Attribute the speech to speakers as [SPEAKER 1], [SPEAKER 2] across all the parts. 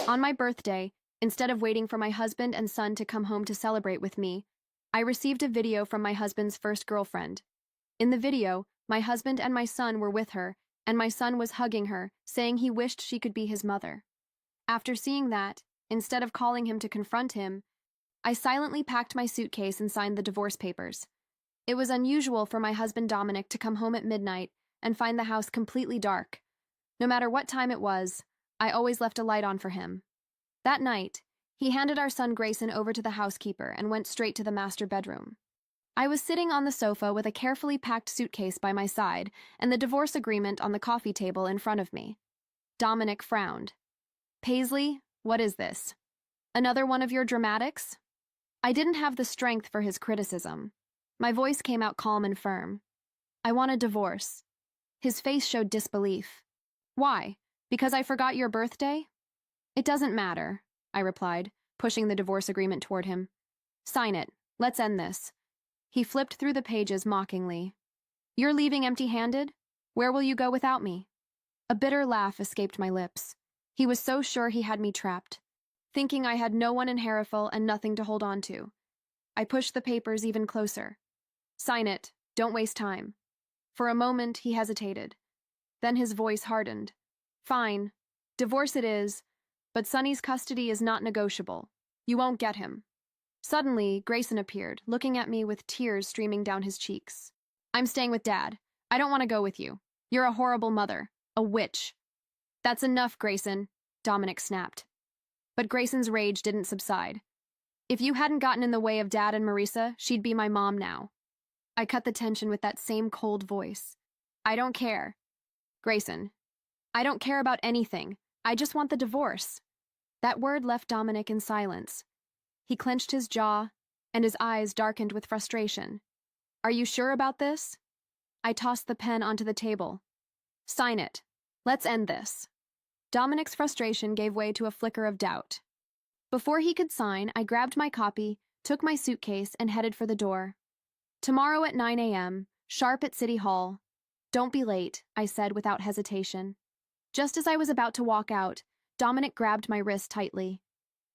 [SPEAKER 1] On my birthday, instead of waiting for my husband and son to come home to celebrate with me, I received a video from my husband's first girlfriend. In the video, my husband and my son were with her, and my son was hugging her, saying he wished she could be his mother. After seeing that, instead of calling him to confront him, I silently packed my suitcase and signed the divorce papers. It was unusual for my husband Dominic to come home at midnight and find the house completely dark. No matter what time it was, I always left a light on for him. That night, he handed our son Grayson over to the housekeeper and went straight to the master bedroom. I was sitting on the sofa with a carefully packed suitcase by my side and the divorce agreement on the coffee table in front of me. Dominic frowned. "Paisley, what is this? Another one of your dramatics?" I didn't have the strength for his criticism. My voice came out calm and firm. "I want a divorce." His face showed disbelief. "Why? Because I forgot your birthday?" "It doesn't matter," I replied, pushing the divorce agreement toward him. "Sign it. Let's end this." He flipped through the pages mockingly. "You're leaving empty-handed? Where will you go without me?" A bitter laugh escaped my lips. He was so sure he had me trapped, thinking I had no one in Herefel and nothing to hold on to. I pushed the papers even closer. "Sign it. Don't waste time." For a moment, he hesitated. Then his voice hardened. "Fine. Divorce it is, but Sonny's custody is not negotiable. You won't get him." Suddenly, Grayson appeared, looking at me with tears streaming down his cheeks. "I'm staying with Dad. I don't want to go with you. You're a horrible mother. A witch." "That's enough, Grayson," Dominic snapped. But Grayson's rage didn't subside. "If you hadn't gotten in the way of Dad and Marisa, she'd be my mom now." I cut the tension with that same cold voice. "I don't care." "Grayson, I don't care about anything. I just want the divorce." That word left Dominic in silence. He clenched his jaw, and his eyes darkened with frustration. "Are you sure about this?" I tossed the pen onto the table. "Sign it. Let's end this." Dominic's frustration gave way to a flicker of doubt. Before he could sign, I grabbed my copy, took my suitcase, and headed for the door. "Tomorrow at 9 a.m., sharp at City Hall. Don't be late," I said without hesitation. Just as I was about to walk out, Dominic grabbed my wrist tightly.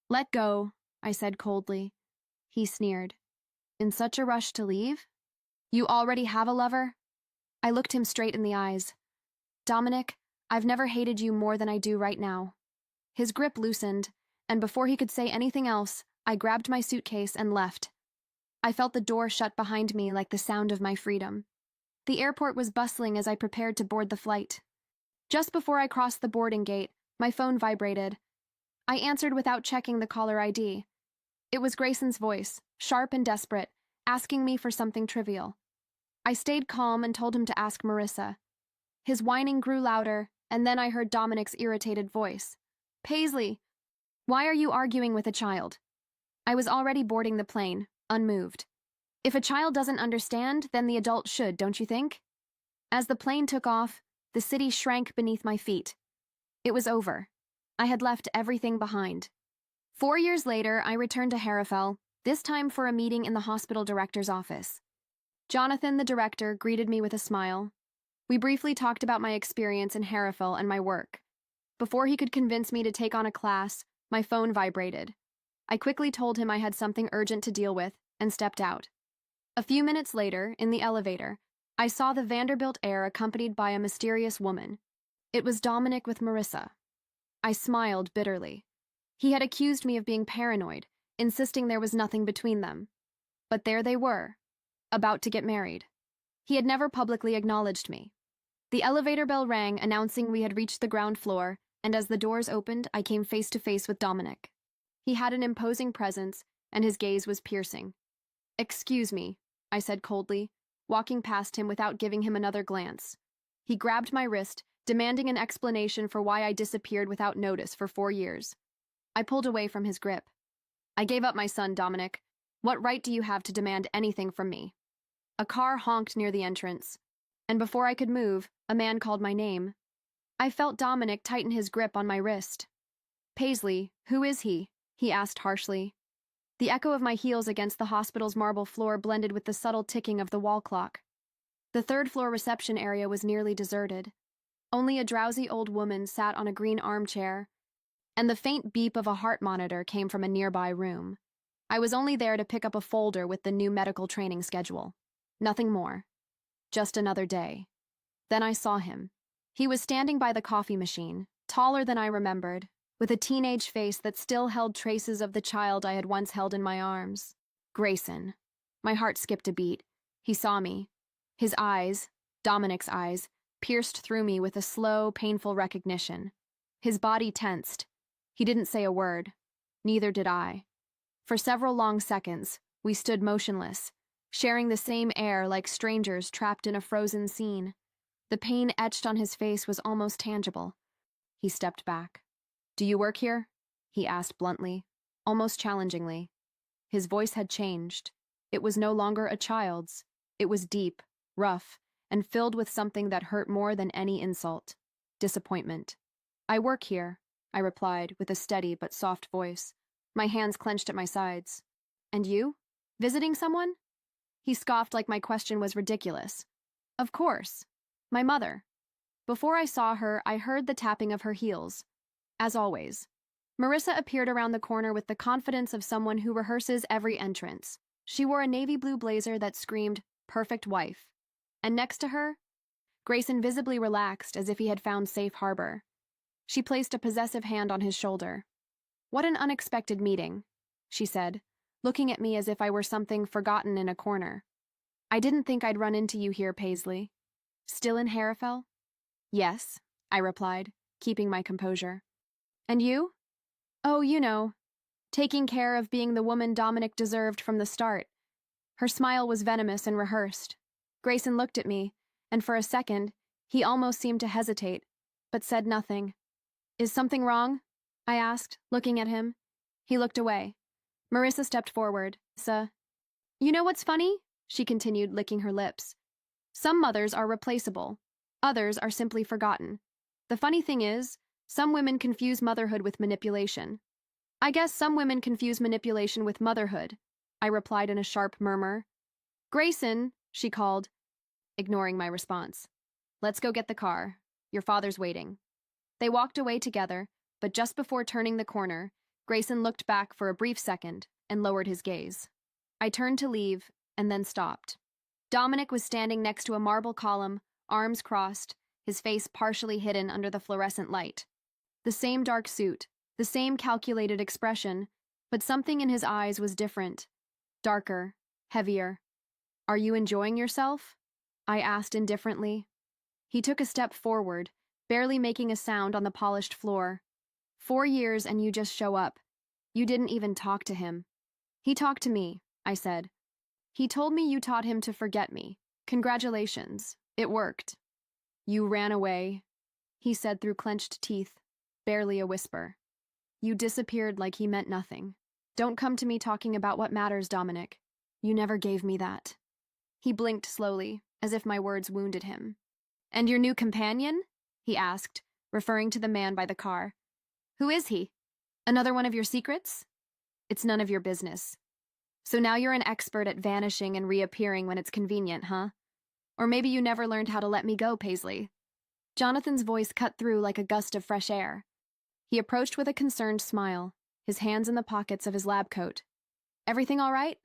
[SPEAKER 1] "Let go," I said coldly. He sneered. "In such a rush to leave? You already have a lover?" I looked him straight in the eyes. "Dominic, I've never hated you more than I do right now." His grip loosened, and before he could say anything else, I grabbed my suitcase and left. I felt the door shut behind me like the sound of my freedom. The airport was bustling as I prepared to board the flight. Just before I crossed the boarding gate, my phone vibrated. I answered without checking the caller ID. It was Grayson's voice, sharp and desperate, asking me for something trivial. I stayed calm and told him to ask Marisa. His whining grew louder, and then I heard Dominic's irritated voice. "Paisley, why are you arguing with a child?" I was already boarding the plane, unmoved. If a child doesn't understand, then the adult should, don't you think? As the plane took off, the city shrank beneath my feet. It was over. I had left everything behind. 4 years later, I returned to Herefel, this time for a meeting in the hospital director's office. Jonathan, the director, greeted me with a smile. We briefly talked about my experience in Herefel and my work. Before he could convince me to take on a class, my phone vibrated. I quickly told him I had something urgent to deal with and stepped out. A few minutes later, in the elevator, I saw the Vanderbilt heir accompanied by a mysterious woman. It was Dominic with Marisa. I smiled bitterly. He had accused me of being paranoid, insisting there was nothing between them. But there they were, about to get married. He had never publicly acknowledged me. The elevator bell rang, announcing we had reached the ground floor, and as the doors opened, I came face to face with Dominic. He had an imposing presence, and his gaze was piercing. "Excuse me," I said coldly, walking past him without giving him another glance. He grabbed my wrist, demanding an explanation for why I disappeared without notice for 4 years. I pulled away from his grip. "I gave up my son, Dominic. What right do you have to demand anything from me?" A car honked near the entrance, and before I could move, a man called my name. I felt Dominic tighten his grip on my wrist. "Paisley, who is he?" he asked harshly. The echo of my heels against the hospital's marble floor blended with the subtle ticking of the wall clock. The third-floor reception area was nearly deserted. Only a drowsy old woman sat on a green armchair. and the faint beep of a heart monitor came from a nearby room. I was only there to pick up a folder with the new medical training schedule. Nothing more. Just another day. Then I saw him. He was standing by the coffee machine, taller than I remembered, with a teenage face that still held traces of the child I had once held in my arms. Grayson. My heart skipped a beat. He saw me. His eyes, Dominic's eyes, pierced through me with a slow, painful recognition. His body tensed. He didn't say a word. Neither did I. For several long seconds, we stood motionless, sharing the same air like strangers trapped in a frozen scene. The pain etched on his face was almost tangible. He stepped back. "Do you work here?" he asked bluntly, almost challengingly. His voice had changed. It was no longer a child's. It was deep, rough, and filled with something that hurt more than any insult. Disappointment. "I work here," I replied with a steady but soft voice, my hands clenched at my sides. "And you? Visiting someone?" He scoffed like my question was ridiculous. "Of course. My mother." Before I saw her, I heard the tapping of her heels. As always. Marissa appeared around the corner with the confidence of someone who rehearses every entrance. She wore a navy blue blazer that screamed, "Perfect wife." And next to her, Grayson visibly relaxed as if he had found safe harbor. She placed a possessive hand on his shoulder. "What an unexpected meeting," she said, looking at me as if I were something forgotten in a corner. "I didn't think I'd run into you here, Paisley." "Still in Harrowfell?" "Yes," I replied, keeping my composure. "And you?" "Oh, you know, taking care of being the woman Dominic deserved from the start." Her smile was venomous and rehearsed. Grayson looked at me, and for a second, he almost seemed to hesitate, but said nothing. "Is something wrong?" I asked, looking at him. He looked away. Marissa stepped forward. "You know what's funny?" she continued, licking her lips. "Some mothers are replaceable. Others are simply forgotten. The funny thing is, some women confuse motherhood with manipulation." "I guess some women confuse manipulation with motherhood," I replied in a sharp murmur. "Grayson," she called, ignoring my response. "Let's go get the car. Your father's waiting." They walked away together, but just before turning the corner, Grayson looked back for a brief second and lowered his gaze. I turned to leave, and then stopped. Dominic was standing next to a marble column, arms crossed, his face partially hidden under the fluorescent light. The same dark suit, the same calculated expression, but something in his eyes was different. Darker, heavier. "Are you enjoying yourself?" I asked indifferently. He took a step forward, barely making a sound on the polished floor. 4 years and you just show up. You didn't even talk to him." "He talked to me," I said. "He told me you taught him to forget me. Congratulations. It worked." "You ran away," he said through clenched teeth, barely a whisper. "You disappeared like he meant nothing. Don't come to me talking about what matters, Dominic. You never gave me that." He blinked slowly, as if my words wounded him. "And your new companion?" he asked, referring to the man by the car. "Who is he? Another one of your secrets?" "It's none of your business. So now you're an expert at vanishing and reappearing when it's convenient, huh? Or maybe you never learned how to let me go, Paisley." Jonathan's voice cut through like a gust of fresh air. He approached with a concerned smile, his hands in the pockets of his lab coat. "Everything all right?"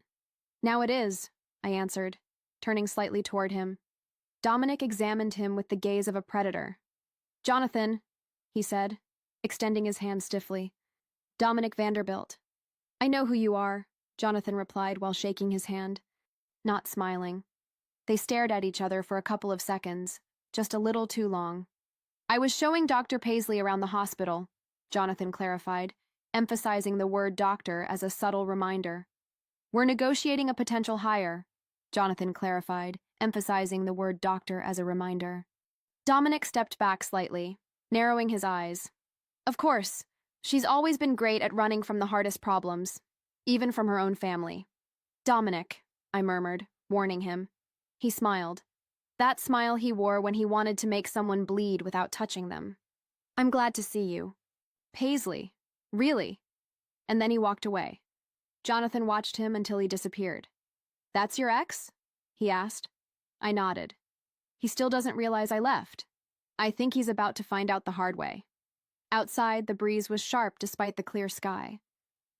[SPEAKER 1] "Now it is," I answered, turning slightly toward him. Dominic examined him with the gaze of a predator. "Jonathan," he said, extending his hand stiffly. "Dominic Vanderbilt." "I know who you are," Jonathan replied while shaking his hand, not smiling. They stared at each other for a couple of seconds, just a little too long. "I was showing Dr. Paisley around the hospital," Jonathan clarified, emphasizing the word doctor as a subtle reminder. "We're negotiating a potential hire," Jonathan clarified, emphasizing the word doctor as a reminder. Dominic stepped back slightly, narrowing his eyes. "Of course, she's always been great at running from the hardest problems, even from her own family." "Dominic," I murmured, warning him. He smiled. That smile he wore when he wanted to make someone bleed without touching them. "I'm glad to see you." "Paisley? Really?" And then he walked away. Jonathan watched him until he disappeared. "That's your ex?" he asked. I nodded. "He still doesn't realize I left. I think he's about to find out the hard way." Outside, the breeze was sharp despite the clear sky.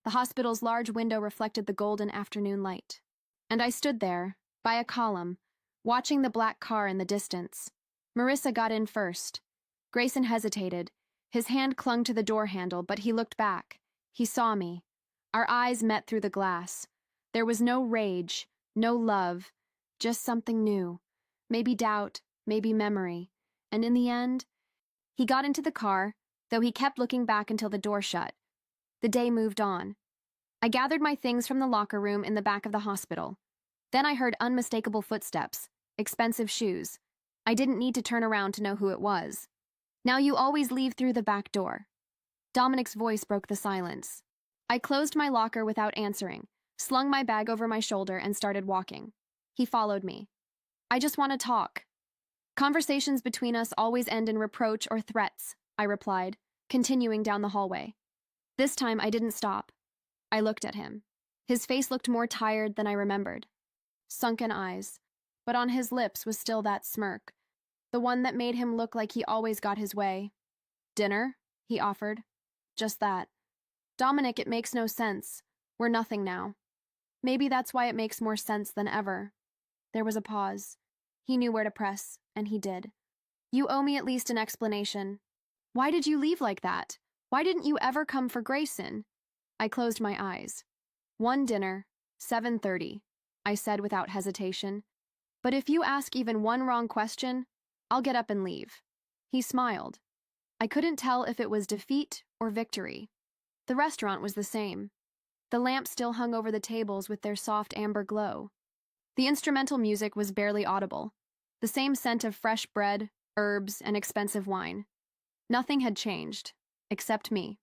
[SPEAKER 1] The hospital's large window reflected the golden afternoon light. And I stood there, by a column, watching the black car in the distance. Marissa got in first. Grayson hesitated. His hand clung to the door handle, but he looked back. He saw me. Our eyes met through the glass. There was no rage, no love, just something new. Maybe doubt, maybe memory. And in the end, he got into the car, though he kept looking back until the door shut. The day moved on. I gathered my things from the locker room in the back of the hospital. Then I heard unmistakable footsteps, expensive shoes. I didn't need to turn around to know who it was. Now you always leave through the back door. Dominic's voice broke the silence. I closed my locker without answering, slung my bag over my shoulder, and started walking. He followed me. I just want to talk. Conversations between us always end in reproach or threats, I replied, continuing down the hallway. This time I didn't stop. I looked at him. His face looked more tired than I remembered. Sunken eyes, but on his lips was still that smirk, the one that made him look like he always got his way. Dinner? He offered. Just that. Dominic, it makes no sense. We're nothing now. Maybe that's why it makes more sense than ever. There was a pause. He knew where to press, and he did. You owe me at least an explanation. Why did you leave like that? Why didn't you ever come for Grayson? I closed my eyes. One dinner, 7:30, I said without hesitation. But if you ask even one wrong question, I'll get up and leave. He smiled. I couldn't tell if it was defeat or victory. The restaurant was the same. The lamps still hung over the tables with their soft amber glow. The instrumental music was barely audible. The same scent of fresh bread, herbs, and expensive wine. Nothing had changed, except me.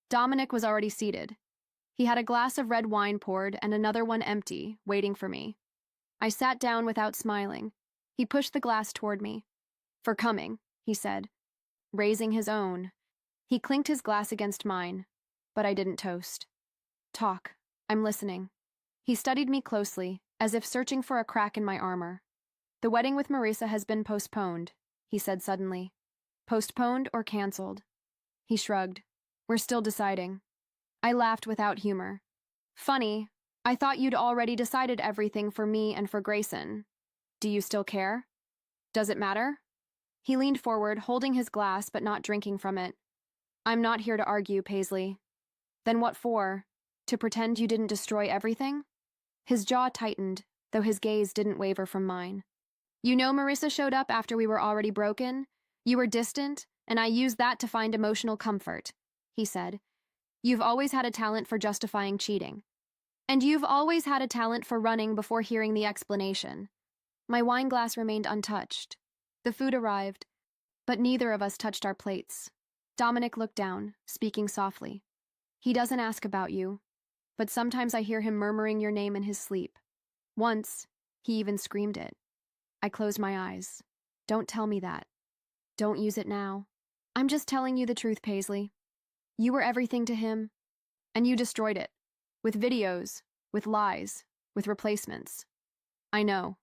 [SPEAKER 1] Dominic was already seated. He had a glass of red wine poured and another one empty, waiting for me. I sat down without smiling. He pushed the glass toward me. For coming, he said, raising his own. He clinked his glass against mine, but I didn't toast. Talk. I'm listening. He studied me closely, as if searching for a crack in my armor. The wedding with Marissa has been postponed, he said suddenly. Postponed or canceled? He shrugged. We're still deciding. I laughed without humor. Funny, I thought you'd already decided everything for me and for Grayson. Do you still care? Does it matter? He leaned forward, holding his glass but not drinking from it. I'm not here to argue, Paisley. Then what for? To pretend you didn't destroy everything? His jaw tightened, though his gaze didn't waver from mine. You know Marissa showed up after we were already broken? You were distant, and I used that to find emotional comfort, he said. You've always had a talent for justifying cheating. And you've always had a talent for running before hearing the explanation. My wine glass remained untouched. The food arrived, but neither of us touched our plates. Dominic looked down, speaking softly. He doesn't ask about you, but sometimes I hear him murmuring your name in his sleep. Once, he even screamed it. I closed my eyes. Don't tell me that. Don't use it now. I'm just telling you the truth, Paisley. You were everything to him, and you destroyed it. With videos, with lies, with replacements. I know.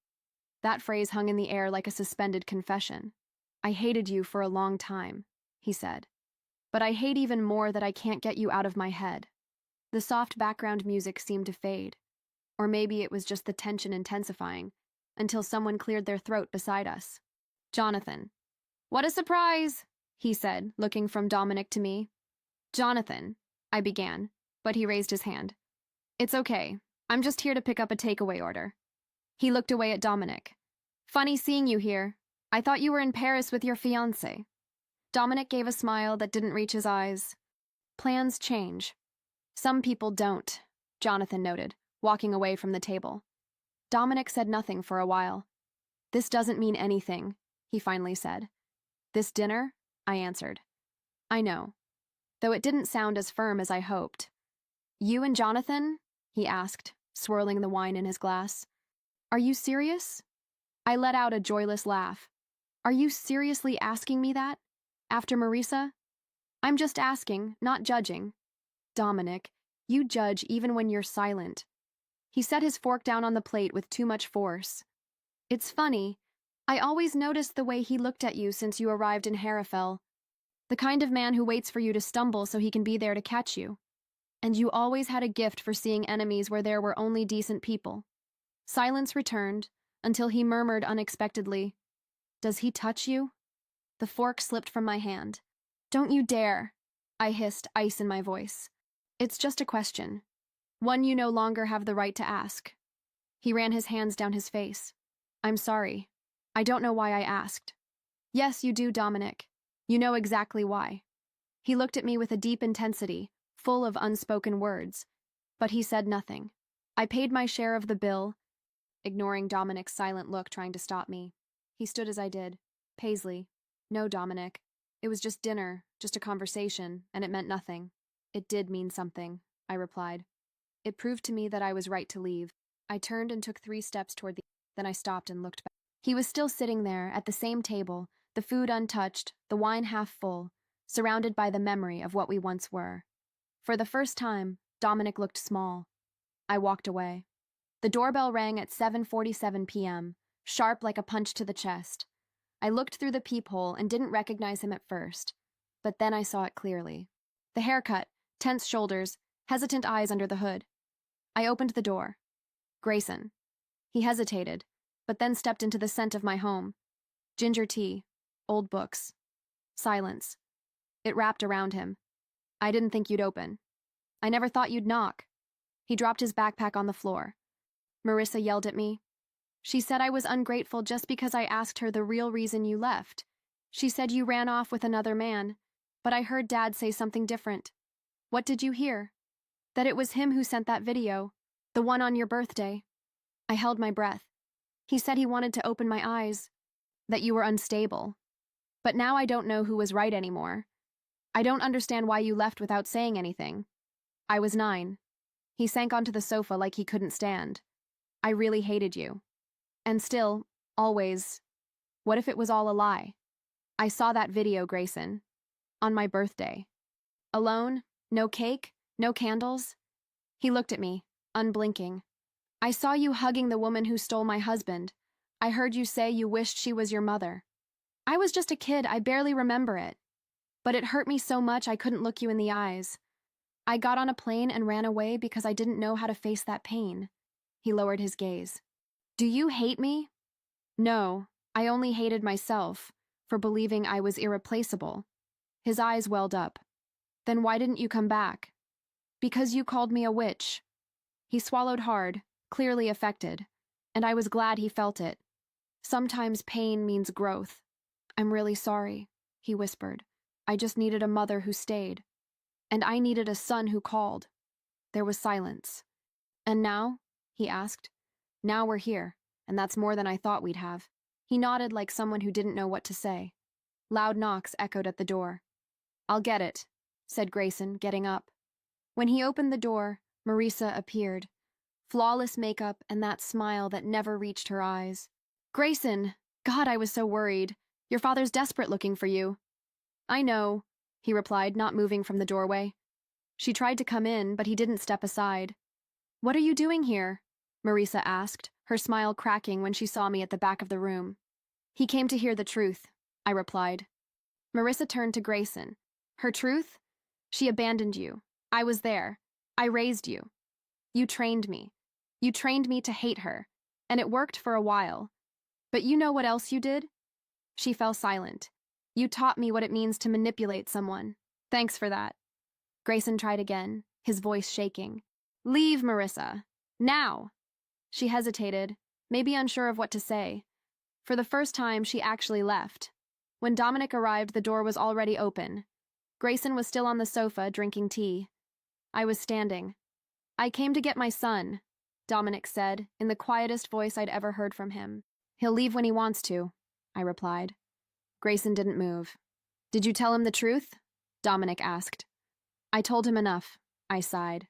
[SPEAKER 1] That phrase hung in the air like a suspended confession. I hated you for a long time, he said. But I hate even more that I can't get you out of my head. The soft background music seemed to fade. Or maybe it was just the tension intensifying, until someone cleared their throat beside us. Jonathan. What a surprise, he said, looking from Dominic to me. Jonathan, I began, but he raised his hand. It's okay. I'm just here to pick up a takeaway order. He looked away at Dominic. Funny seeing you here. I thought you were in Paris with your fiancé. Dominic gave a smile that didn't reach his eyes. Plans change. Some people don't, Jonathan noted, walking away from the table. Dominic said nothing for a while. This doesn't mean anything, he finally said. This dinner? I answered. I know, though it didn't sound as firm as I hoped. You and Jonathan? He asked, swirling the wine in his glass. Are you serious? I let out a joyless laugh. Are you seriously asking me that? After Marissa? I'm just asking, not judging. Dominic, you judge even when you're silent. He set his fork down on the plate with too much force. It's funny. I always noticed the way he looked at you since you arrived in Harrafell. The kind of man who waits for you to stumble so he can be there to catch you. And you always had a gift for seeing enemies where there were only decent people. Silence returned until he murmured unexpectedly, "Does he touch you?" The fork slipped from my hand. "Don't you dare," I hissed, ice in my voice. "It's just a question. One you no longer have the right to ask." He ran his hands down his face. "I'm sorry. I don't know why I asked." "Yes, you do, Dominic. You know exactly why." He looked at me with a deep intensity, full of unspoken words, but he said nothing. I paid my share of the bill, ignoring Dominic's silent look trying to stop me. He stood as I did. "Paisley." "No, Dominic. It was just dinner, just a conversation, and it meant nothing." "It did mean something," I replied. It proved to me that I was right to leave. I turned and took 3 steps toward then I stopped and looked back. He was still sitting there, at the same table, the food untouched, the wine half full, surrounded by the memory of what we once were. For the first time, Dominic looked small. I walked away. The doorbell rang at 7:47 p.m., sharp like a punch to the chest. I looked through the peephole and didn't recognize him at first, but then I saw it clearly. The haircut, tense shoulders, hesitant eyes under the hood. I opened the door. "Grayson." He hesitated, but then stepped into the scent of my home. Ginger tea, old books, silence. It wrapped around him. "I didn't think you'd open." "I never thought you'd knock." He dropped his backpack on the floor. "Marissa yelled at me. She said I was ungrateful just because I asked her the real reason you left. She said you ran off with another man, but I heard Dad say something different." "What did you hear?" "That it was him who sent that video, the one on your birthday." I held my breath. "He said he wanted to open my eyes, that you were unstable. But now I don't know who was right anymore. I don't understand why you left without saying anything." "I was 9. He sank onto the sofa like he couldn't stand. "I really hated you. And still, always. What if it was all a lie? I saw that video, Grayson. On my birthday. Alone, no cake, no candles." He looked at me, unblinking. "I saw you hugging the woman who stole my husband. I heard you say you wished she was your mother. I was just a kid, I barely remember it. But it hurt me so much I couldn't look you in the eyes. I got on a plane and ran away because I didn't know how to face that pain." He lowered his gaze. "Do you hate me?" "No, I only hated myself for believing I was irreplaceable." His eyes welled up. "Then why didn't you come back?" "Because you called me a witch." He swallowed hard, clearly affected, and I was glad he felt it. "Sometimes pain means growth." "I'm really sorry," he whispered. "I just needed a mother who stayed. And I needed a son who called." There was silence. "And now?" he asked. "Now we're here, and that's more than I thought we'd have." He nodded like someone who didn't know what to say. Loud knocks echoed at the door. "I'll get it," said Grayson, getting up. When he opened the door, Marisa appeared. Flawless makeup and that smile that never reached her eyes. "Grayson! God, I was so worried. Your father's desperate looking for you." "I know," he replied, not moving from the doorway. She tried to come in, but he didn't step aside. "What are you doing here?" Marisa asked, her smile cracking when she saw me at the back of the room. "He came to hear the truth," I replied. Marisa turned to Grayson. "Her truth? She abandoned you. I was there. I raised you. You trained me. You trained me to hate her, and it worked for a while. But you know what else you did?" She fell silent. "You taught me what it means to manipulate someone. Thanks for that." Grayson tried again, his voice shaking. "Leave, Marissa. Now." She hesitated, maybe unsure of what to say. For the first time, she actually left. When Dominic arrived, the door was already open. Grayson was still on the sofa, drinking tea. I was standing. "I came to get my son," Dominic said, in the quietest voice I'd ever heard from him. "He'll leave when he wants to," I replied. Grayson didn't move. "Did you tell him the truth?" Dominic asked. "I told him enough," I sighed.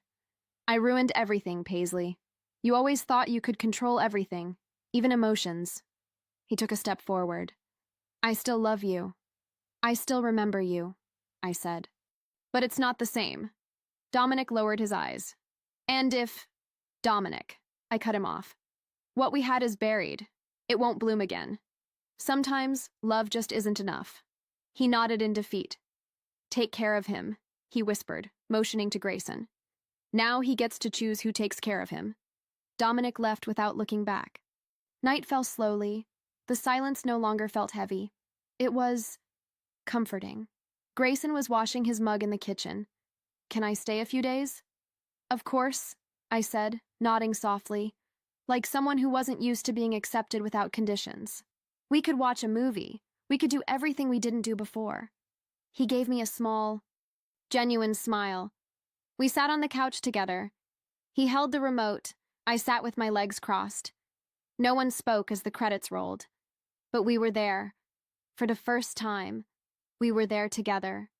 [SPEAKER 1] "I ruined everything, Paisley. You always thought you could control everything, even emotions." He took a step forward. "I still love you. I still remember you," I said. "But it's not the same." Dominic lowered his eyes. "And if—" "Dominic," I cut him off. "What we had is buried. It won't bloom again. Sometimes, love just isn't enough." He nodded in defeat. Take care of him, he whispered, motioning to Grayson. Now he gets to choose who takes care of him. Dominic left without looking back. Night fell slowly. The silence no longer felt heavy. It was comforting. Grayson was washing his mug in the kitchen. Can I stay a few days? Of course, I said, nodding softly, like someone who wasn't used to being accepted without conditions. We could watch a movie. We could do everything we didn't do before. He gave me a small, genuine smile. We sat on the couch together. He held the remote. I sat with my legs crossed. No one spoke as the credits rolled. But we were there. For the first time, we were there together.